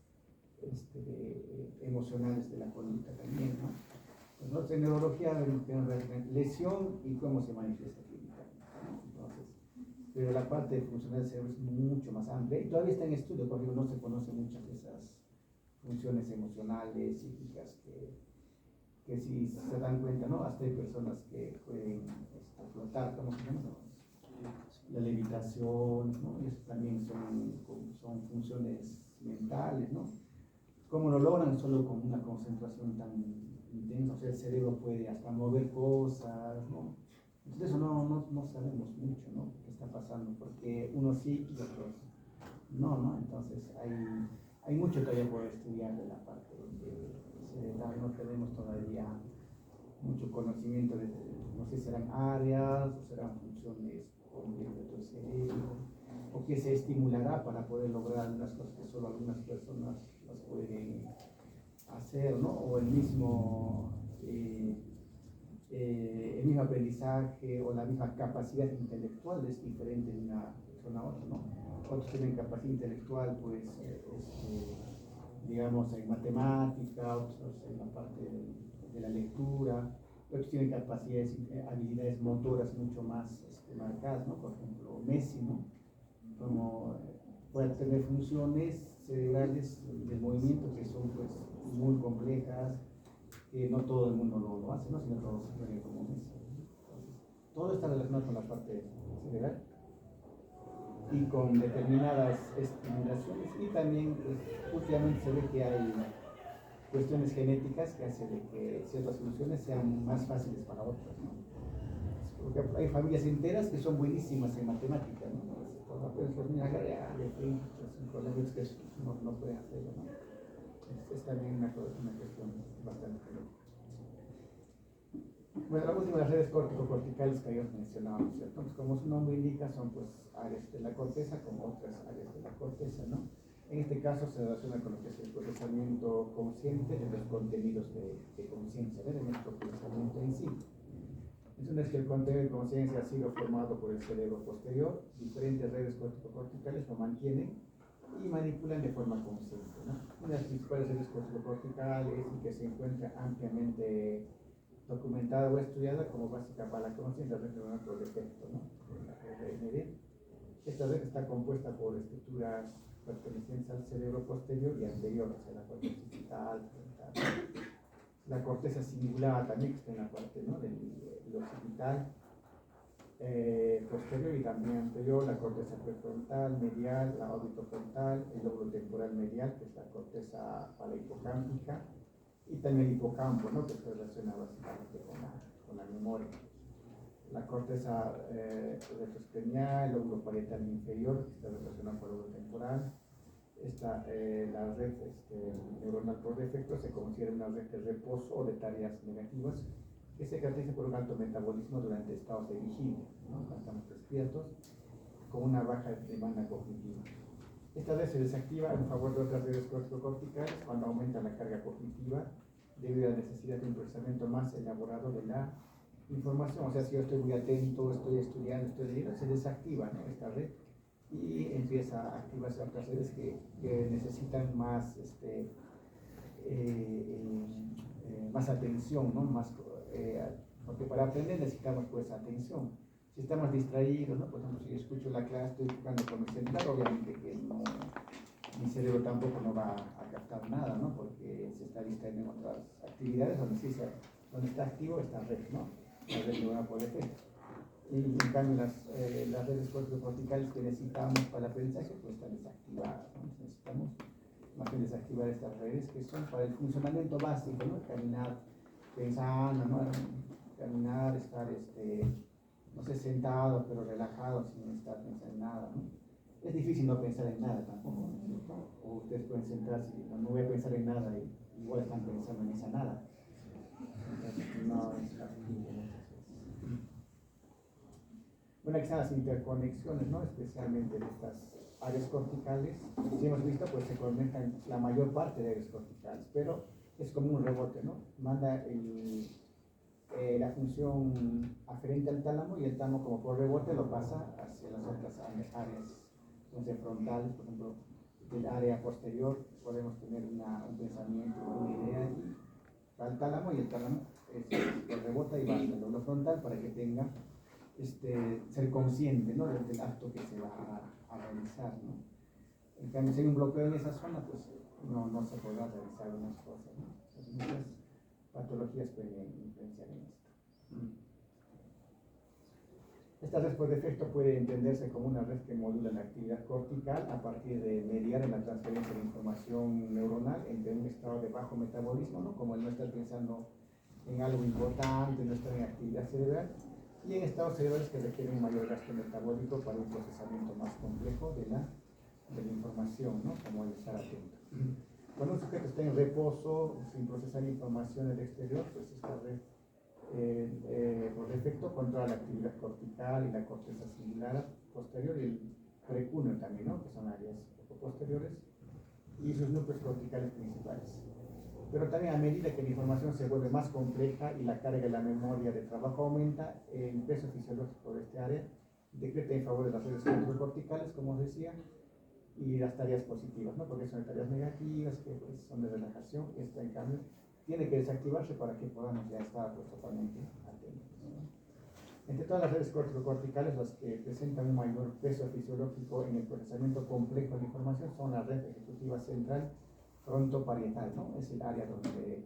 A: emocionales, de la conducta también, ¿no? Entonces, en neurología tenemos lesión y cómo se manifiesta clínicamente, ¿no? Entonces, pero la parte funcional del cerebro es mucho más amplia y todavía está en estudio, porque no se conocen muchas de esas funciones emocionales, psíquicas, que si se dan cuenta, ¿no? Hasta hay personas que pueden flotar, ¿cómo se llama? La levitación, ¿no? Y eso también son funciones mentales, ¿no? ¿Cómo lo logran? Solo con una concentración tan intensa. O sea, el cerebro puede hasta mover cosas, ¿no? Entonces eso no sabemos mucho, ¿no?, qué está pasando, porque unos sí y otros no. Entonces hay mucho todavía por estudiar de la parte cerebral. No tenemos todavía mucho conocimiento de, no sé si serán áreas o serán funciones concretas del cerebro, o qué se estimulará para poder lograr algunas cosas que solo algunas personas las pueden hacer, ¿no? O el mismo aprendizaje o la misma capacidad intelectual es diferente de una persona a otra, ¿no? Otros tienen capacidad intelectual, pues, digamos, en matemática, otros en la parte de la lectura, otros tienen capacidades, habilidades motoras mucho más marcadas, ¿no? Por ejemplo, Messi, ¿no?, como puede tener funciones cerebrales del movimiento que son pues muy complejas, que no todo el mundo lo hace, ¿no?, sino todos se como Messi. Entonces, todo está relacionado con la parte cerebral y con determinadas estimulaciones, y también últimamente se ve que hay cuestiones genéticas que hacen de que ciertas soluciones sean más fáciles para otras, ¿no? Porque hay familias enteras que son buenísimas en matemáticas, ¿no? Los niños son problemas que no pueden hacerlo, ¿no? Es también una cuestión bastante genética. Bueno, la última, las redes córtico-corticales que habíamos mencionado, ¿no es cierto? Entonces, como su nombre indica, son pues áreas de la corteza como otras áreas de la corteza, ¿no? En este caso se relaciona con lo que es el procesamiento consciente de los contenidos de conciencia, de nuestro pensamiento en sí. Entonces, que el contenido de conciencia ha sido formado por el cerebro posterior, diferentes redes cortico-corticales lo mantienen y manipulan de forma consciente, ¿no? Una de las principales redes cortico-corticales y que se encuentra ampliamente documentada o estudiada como básica para la conciencia, la red neuronal por defecto, ¿no?, la RND. Esta red está compuesta por estructuras pertenecientes al cerebro posterior y anterior, o sea, la corteza occipital, la corteza cingulada también, que está en la parte, ¿no?, del occipital posterior y también anterior, la corteza prefrontal, medial, la orbitofrontal, el lóbulo temporal medial, que es la corteza parahipocámpica, y también el hipocampo, ¿no?, que se relaciona básicamente con la memoria. La corteza retrocranial, el lóbulo parietal inferior, que está relacionado con el lóbulo temporal. La red neuronal por defecto se considera una red de reposo o de tareas negativas que se caracteriza por un alto metabolismo durante estados de vigilia, ¿no?, cuando estamos despiertos, con una baja demanda cognitiva. Esta red se desactiva en favor de otras redes corticocorticales cuando aumenta la carga cognitiva debido a la necesidad de un procesamiento más elaborado de la información. O sea, si yo estoy muy atento, estoy estudiando, estoy leyendo, se desactiva, ¿no?, esta red y empieza a activarse otras redes que necesitan más, más atención, ¿no?, más Porque para aprender necesitamos pues atención. Si estamos distraídos, ¿no? Por ejemplo, si yo escucho la clase, estoy jugando con mi celular, obviamente que no, mi cerebro tampoco no va a captar nada, ¿no? Porque se está distrayendo en otras actividades donde sí donde está activo esta red, ¿no? La red neuronal por defecto. Y en cambio las redes corticales que necesitamos para el aprendizaje pues están desactivadas, ¿no? Necesitamos más bien desactivar estas redes que son para el funcionamiento básico, ¿no? Caminar pensando, ¿no? Caminar, estar, no sé, sentado pero relajado sin estar pensando en nada, ¿no? Es difícil no pensar en nada tampoco, ¿no? O ustedes pueden sentarse y no voy a pensar en nada y igual están pensando en esa nada. Entonces, no es factible muchas veces. Bueno, aquí están las interconexiones, ¿no? Especialmente de estas áreas corticales. Si hemos visto, pues se conectan la mayor parte de áreas corticales, pero es como un rebote, ¿no? Manda la función aferente al tálamo y el tálamo como por rebote lo pasa hacia las otras áreas. Entonces, frontales, por ejemplo, del área posterior podemos tener un pensamiento, una idea y va al tálamo y el tálamo lo rebota y va al lóbulo frontal para que tenga ser consciente, ¿no? Del acto que se va a realizar, ¿no? En cambio, si hay un bloqueo en esa zona, pues no se podrá realizar unas cosas, ¿no? Entonces, muchas patologías pueden influenciar en esto. Esta red por defecto puede entenderse como una red que modula la actividad cortical a partir de mediar en la transferencia de información neuronal entre un estado de bajo metabolismo, ¿no? Como el no estar pensando en algo importante, no estar en actividad cerebral, y en estados cerebrales que requieren un mayor gasto metabólico para un procesamiento más complejo de la información, ¿no? Como el estar atento. Cuando un sujeto está en reposo, sin procesar información del exterior, pues esta red por defecto controla la actividad cortical y la corteza cingulada posterior y el precúneo también, ¿no? Que son áreas posteriores, y sus núcleos corticales principales. Pero también a medida que la información se vuelve más compleja y la carga de la memoria de trabajo aumenta, el peso fisiológico de este área decreta en favor de las redes corticales, como os decía, y las tareas positivas, ¿no? Porque son tareas negativas que pues, son de relajación. Esta, en cambio, tiene que desactivarse para que podamos ya estar pues, totalmente atentos, ¿no? Entre todas las redes corticales, las que presentan un mayor peso fisiológico en el procesamiento complejo de información son la red ejecutiva central frontoparietal, ¿no? Es el área donde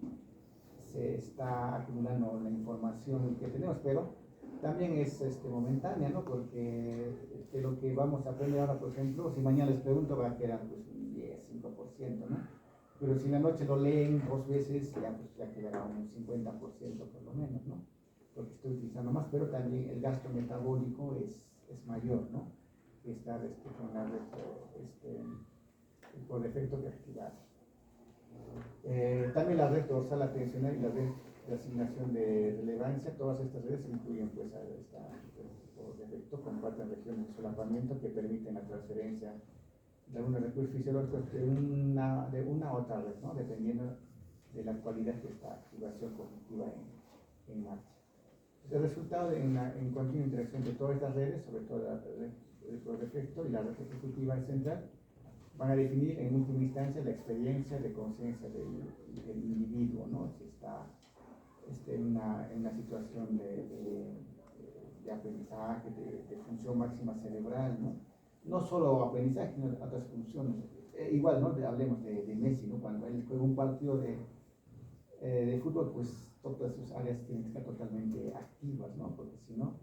A: se está acumulando la información que tenemos, pero también es momentánea, ¿no? Porque lo que vamos a aprender ahora, por ejemplo, si mañana les pregunto, va a quedar pues, un 10, 5%, ¿no? Pero si en la noche lo leen 2 veces, ya quedará un 50% por lo menos, ¿no? Porque estoy utilizando más, pero también el gasto metabólico es mayor, ¿no? Que estar con la red por defecto que activar. También la red dorsal atencional y la red de asignación de relevancia, todas estas redes incluyen pues por defecto, comparten regiones de solapamiento que permiten la transferencia de algunos recursos fisiológicos de una a otra red, ¿no? Dependiendo de la cualidad de esta activación cognitiva en marcha. El resultado en continua interacción de todas estas redes, sobre todo la red por defecto y la red ejecutiva central, van a definir en última instancia la experiencia de conciencia del individuo, ¿no? Si está en una situación de aprendizaje, de función máxima cerebral, ¿no? No solo aprendizaje, sino otras funciones. Igual, ¿no? Hablemos de Messi, ¿no? Cuando él juega un partido de fútbol, pues todas sus áreas tienen que estar totalmente activas, ¿no? Porque si no,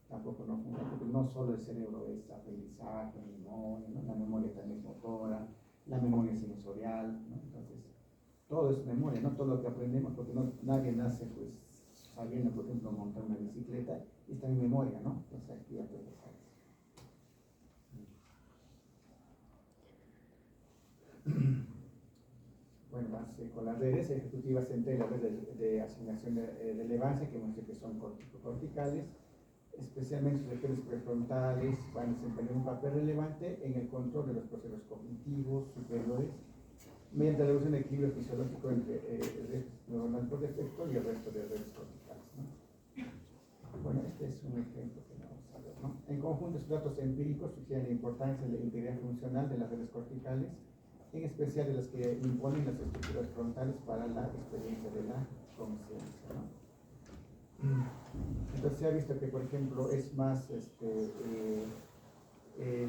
A: tampoco no funciona, porque no solo el cerebro es aprendizaje, memoria, ¿no? La memoria también es motora, la memoria sensorial, ¿no? Entonces, todo es memoria, no todo lo que aprendemos, porque nadie nace pues sabiendo, por ejemplo, montar una bicicleta, y está en memoria, ¿no? Entonces activa todas las áreas. Bueno, más con las redes ejecutivas centrales, las redes de asignación de relevancia, que hemos dicho que son corticales, especialmente sus regiones prefrontales, van a desempeñar un papel relevante en el control de los procesos cognitivos superiores mediante la reducción de equilibrio fisiológico entre red neuronal por defecto y el resto de redes corticales, ¿no? Bueno, este es un ejemplo que vamos a ver, ¿no? En conjunto, estos datos empíricos sugieren la importancia de la integridad funcional de las redes corticales, en especial de las que imponen las estructuras frontales para la experiencia de la conciencia, ¿no? Entonces se ha visto que, por ejemplo, es más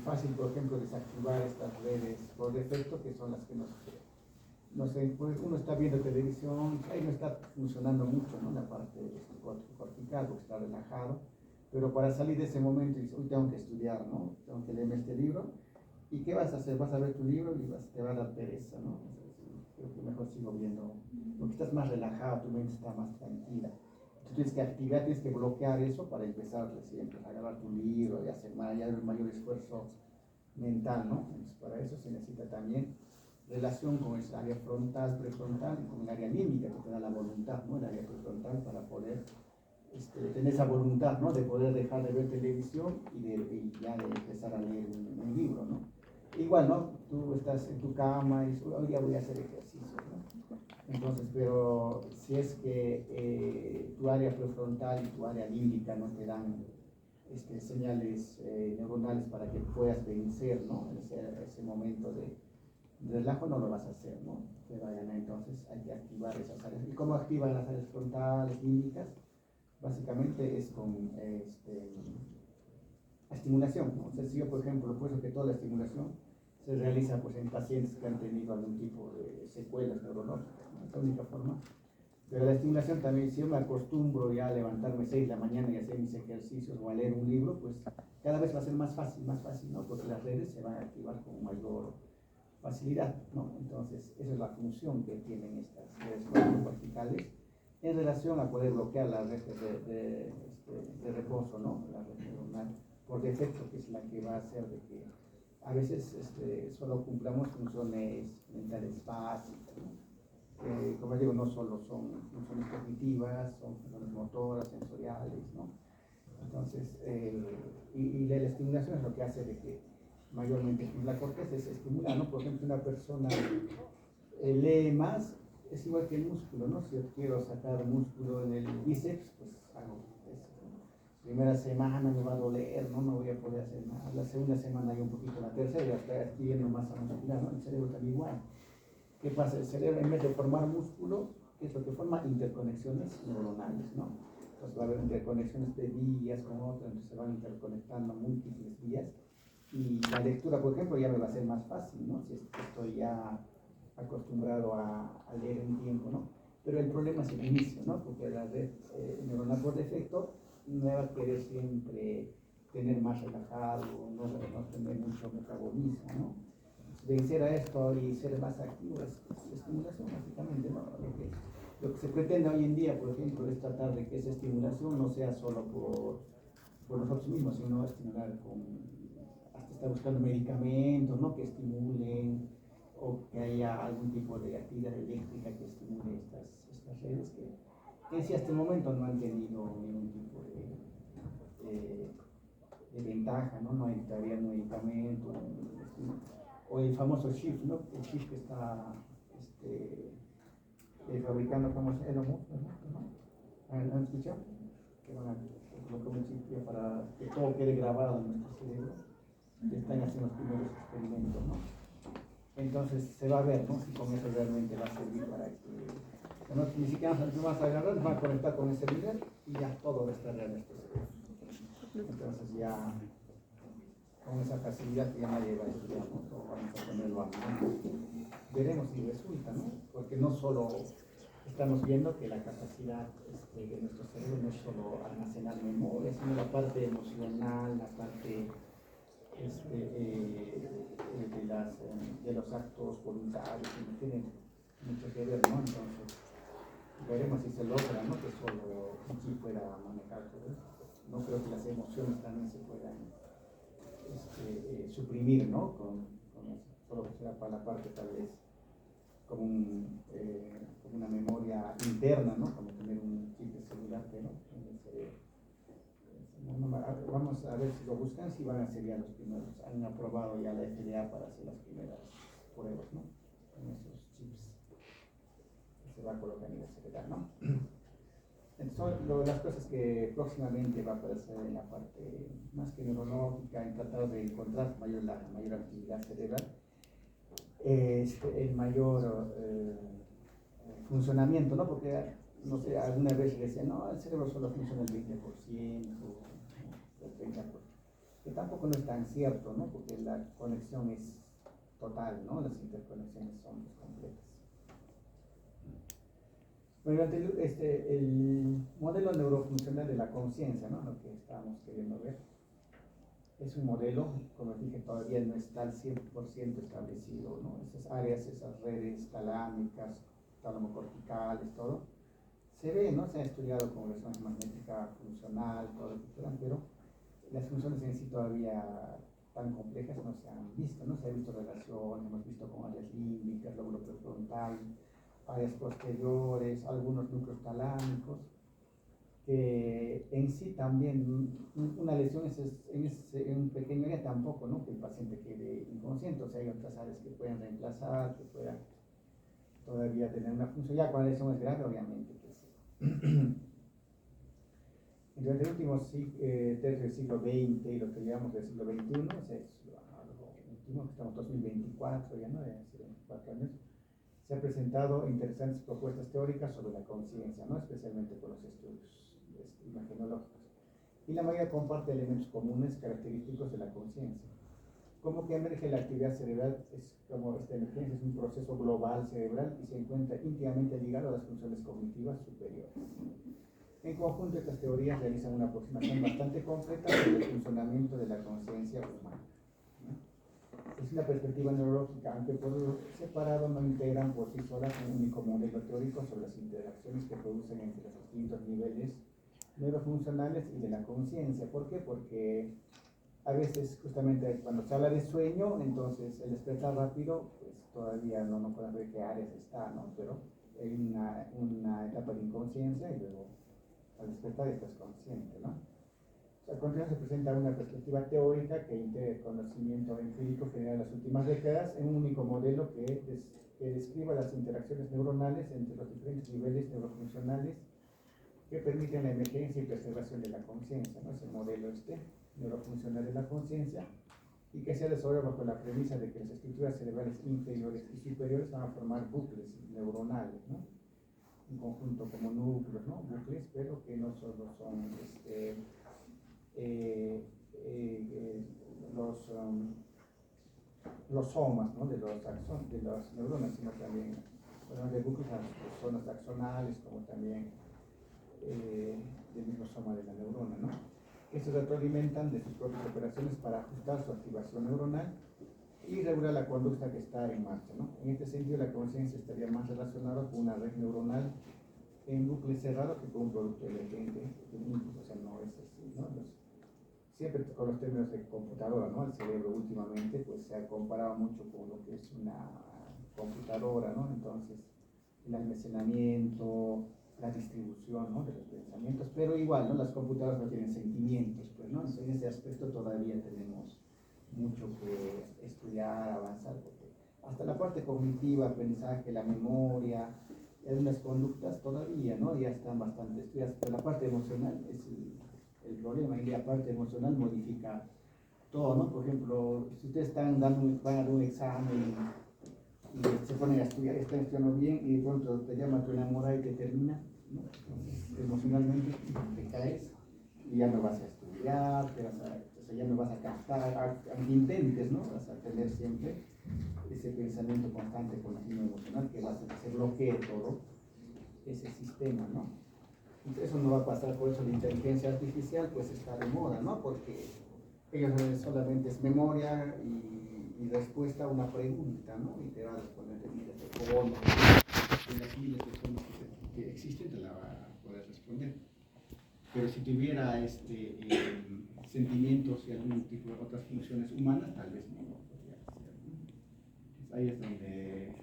A: fácil, por ejemplo, desactivar estas redes por defecto, que son las que no sé, pues uno está viendo televisión, ahí no está funcionando mucho, ¿no? La parte cortical, porque está relajado, pero para salir de ese momento, dices, hoy tengo que estudiar, ¿no? Tengo que leerme este libro, ¿y qué vas a hacer? Vas a ver tu libro y te va a dar pereza, ¿no? Creo que mejor sigo viendo, porque estás más relajado, tu mente está más tranquila. Tú tienes que activar, tienes que bloquear eso para empezar recién, pues, a agarrar tu libro y hacer el mayor esfuerzo mental, ¿no? Entonces, para eso se necesita también relación con esa área frontal, prefrontal y con el área límbica que te da la voluntad, ¿no? El área prefrontal para poder tener esa voluntad, ¿no? De poder dejar de ver televisión y ya de empezar a leer un libro, ¿no? Igual, ¿no? Tú estás en tu cama y dices, hoy día voy a hacer ejercicio, ¿no? Entonces, pero si es que tu área prefrontal y tu área límbica no te dan señales neuronales para que puedas vencer, ¿no? Ese momento de relajo, no lo vas a hacer, ¿no? Entonces hay que activar esas áreas. ¿Y cómo activan las áreas frontales, límbicas? Básicamente es con estimulación, ¿no? O sea, si yo, por ejemplo, puesto que toda la estimulación se realiza pues, en pacientes que han tenido algún tipo de secuelas neurológicas, ¿no? Es la única forma. Pero la estimulación también, si yo me acostumbro ya a levantarme 6 de la mañana y hacer mis ejercicios o a leer un libro, pues cada vez va a ser más fácil, ¿no? Porque las redes se van a activar con mayor facilidad, ¿no? Entonces, esa es la función que tienen estas redes corticales en relación a poder bloquear las redes de reposo, ¿no? La red neuronal por defecto, que es la que va a hacer de que a veces solo cumplamos funciones mentales básicas, ¿no? Como digo, no solo son funciones cognitivas, son funciones motoras, sensoriales, ¿no? Entonces, y la estimulación es lo que hace de que mayormente la corteza se estimula, ¿no? Por ejemplo, una persona lee más, es igual que el músculo, ¿no? Si yo quiero sacar músculo en el bíceps, pues hago eso, ¿no? Primera semana me va a doler, ¿no? No voy a poder hacer nada. La segunda semana ya un poquito, la tercera ya está adquiriendo masa muscular, ¿no? El cerebro también igual. ¿Qué pasa? El cerebro, en vez de formar músculo, ¿qué es lo que forma? Interconexiones neuronales, ¿no? Entonces va a haber interconexiones de vías con otras, entonces se van interconectando múltiples vías. Y la lectura, por ejemplo, ya me va a ser más fácil, ¿no? Si estoy ya acostumbrado a leer un tiempo, ¿no? Pero el problema es el inicio, ¿no? Porque la red neuronal por defecto no va a querer siempre tener más relajado, no tener mucho metabolismo, ¿no? Vencer a esto y ser más activo es estimulación, básicamente, ¿no? Lo que se pretende hoy en día, por ejemplo, es tratar de que esa estimulación no sea solo por nosotros mismos, sino estimular hasta estar buscando medicamentos, ¿no? Que estimulen o que haya algún tipo de actividad eléctrica que estimule estas redes que si hasta el momento no han tenido ningún tipo de ventaja, ¿no? No hay todavía medicamento, o el famoso chip, ¿no? El chip que está fabricando como Elon Musk, ¿no? ¿Han escuchado? Que van a colocar un chip para que todo quede grabado en nuestro cerebro. Están haciendo los primeros experimentos, ¿no? Entonces se va a ver, ¿no? Si con eso realmente va a servir para que no, ni siquiera nos vas a agarrar, nos van a conectar con ese líder y ya todo va a estar en nuestro cerebro. Entonces ya con esa facilidad que ya nadie va a estudiar, ¿no? Todo vamos a ponerlo a mano. Veremos si resulta, ¿no? Porque no solo estamos viendo que la capacidad de nuestro cerebro no es solo almacenar memoria, sino la parte emocional, la parte de los actos voluntarios, que tienen mucho que ver, ¿no? Entonces, veremos si se logra, ¿no? Que solo un chip pueda manejar todo eso. No creo que las emociones también se puedan suprimir, ¿no? Con eso. Solo que sea para la parte tal vez como una memoria interna, ¿no? Como tener un chip de celular, ¿no? Vamos a ver si lo buscan, si van a ser ya los primeros. Han aprobado ya la FDA para hacer las primeras pruebas, ¿no? En esos chips que se va a colocar en el cerebral, ¿no? Entonces, son las cosas que próximamente va a aparecer en la parte más que neurológica, en tratar de encontrar la mayor actividad cerebral, el mayor funcionamiento, ¿no? Porque no sé, alguna vez decía, no, el cerebro solo funciona el 20%, el 30%, que tampoco no es tan cierto, ¿no? Porque la conexión es total, ¿no? Las interconexiones son completas. Bueno, el modelo neurofuncional de la conciencia, ¿no? Lo que estamos queriendo ver, es un modelo, como dije, todavía no está al 100% establecido, ¿no? Esas áreas, esas redes talámicas, tálamo-corticales, todo, se ve, ¿no? Se ha estudiado con resonancia magnética funcional, todo lo que quieran, pero las funciones en sí todavía tan complejas no se han visto, ¿no? Se ha visto relaciones, hemos visto con áreas límbicas, lóbulo prefrontal, áreas posteriores, algunos núcleos talámicos, que en sí también una lesión en un pequeño área tampoco, ¿no? Que el paciente quede inconsciente, o sea, hay otras áreas que pueden reemplazar, que puedan todavía tener una función, ya cuando la lesión es grave, obviamente que sí. Durante el último tercio del siglo XX y lo que llevamos del siglo XXI, o sea, es lo último, estamos en 2024, ya no, de hace 24 años, se han presentado interesantes propuestas teóricas sobre la conciencia, ¿no? Especialmente con los estudios imagenológicos. Y la mayoría comparte elementos comunes característicos de la conciencia. Como que emerge la actividad cerebral, es como esta emergencia es un proceso global cerebral y se encuentra íntimamente ligado a las funciones cognitivas superiores. En conjunto, estas teorías realizan una aproximación bastante completa sobre el funcionamiento de la conciencia humana, ¿no? Es una perspectiva neurológica, aunque por separado no integran por sí solas un único modelo teórico sobre las interacciones que producen entre los distintos niveles neurofuncionales y de la conciencia. ¿Por qué? Porque a veces justamente cuando se habla de sueño, entonces el despertar rápido, pues todavía no podemos ver qué áreas está, ¿no? Pero hay una etapa de inconsciencia y luego al despertar estás consciente, ¿no? A continuación se presenta una perspectiva teórica que integra el conocimiento empírico generado en las últimas décadas en un único modelo que describa las interacciones neuronales entre los diferentes niveles neurofuncionales que permiten la emergencia y preservación de la conciencia, ¿no? Es el modelo neurofuncional de la conciencia y que se ha desarrollado bajo la premisa de que las estructuras cerebrales inferiores y superiores van a formar bucles neuronales, ¿no? Un conjunto como núcleos, ¿no? Bucles, pero que no solo son los somas, ¿no? de las neuronas, sino también de bucles a las zonas axonales, como también del mismo soma de la neurona, ¿no? Estos retroalimentan de sus propias operaciones para ajustar su activación neuronal y regular la conducta que está en marcha, ¿no? En este sentido, la conciencia estaría más relacionada con una red neuronal en bucle cerrado que con un producto emergente, o sea, no es así, ¿no? Siempre con los términos de computadora, ¿no? El cerebro últimamente pues se ha comparado mucho con lo que es una computadora, ¿no? Entonces, el almacenamiento, la distribución, ¿no? De los pensamientos, pero igual, ¿no? Las computadoras no tienen sentimientos, pues, ¿no? Entonces, en ese aspecto todavía tenemos mucho que estudiar, avanzar, porque hasta la parte cognitiva, aprendizaje, la memoria, algunas conductas todavía, ¿no? Ya están bastante estudiadas, pero la parte emocional es el problema, y la parte emocional modifica todo, ¿no? Por ejemplo, si ustedes van a dar un examen y se ponen a estudiar, están estudiando bien y de pronto te llama tu enamorada y te termina, ¿no? Entonces, emocionalmente te caes y ya no vas a estudiar, o sea, ya no vas a captar, aunque intentes, ¿no? Vas a tener siempre ese pensamiento constante continuo emocional que va a hacer que se bloquee todo ese sistema, ¿no? Entonces, eso no va a pasar, por eso la inteligencia artificial pues está de moda, ¿no? Porque ellos solamente es memoria y respuesta a una pregunta, ¿no? Y te va a responder de miles de formas, de las miles de formas que existen te la va a poder responder. Pero si tuviera sentimientos y algún tipo de otras funciones humanas, tal vez no lo podría hacer, ¿no? Entonces, ahí es donde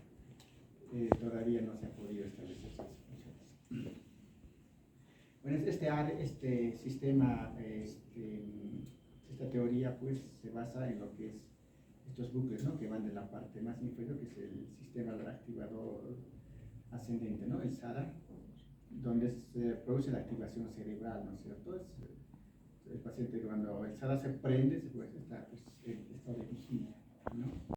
A: todavía no se ha podido establecer esas funciones. Bueno, este sistema, esta teoría, pues, se basa en lo que es estos bucles, ¿no? Que van de la parte más inferior, que es el sistema activador ascendente, ¿no? El SARA, donde se produce la activación cerebral, ¿no es cierto? El paciente, cuando el SARA se prende, pues, está en estado de vigilia, ¿no?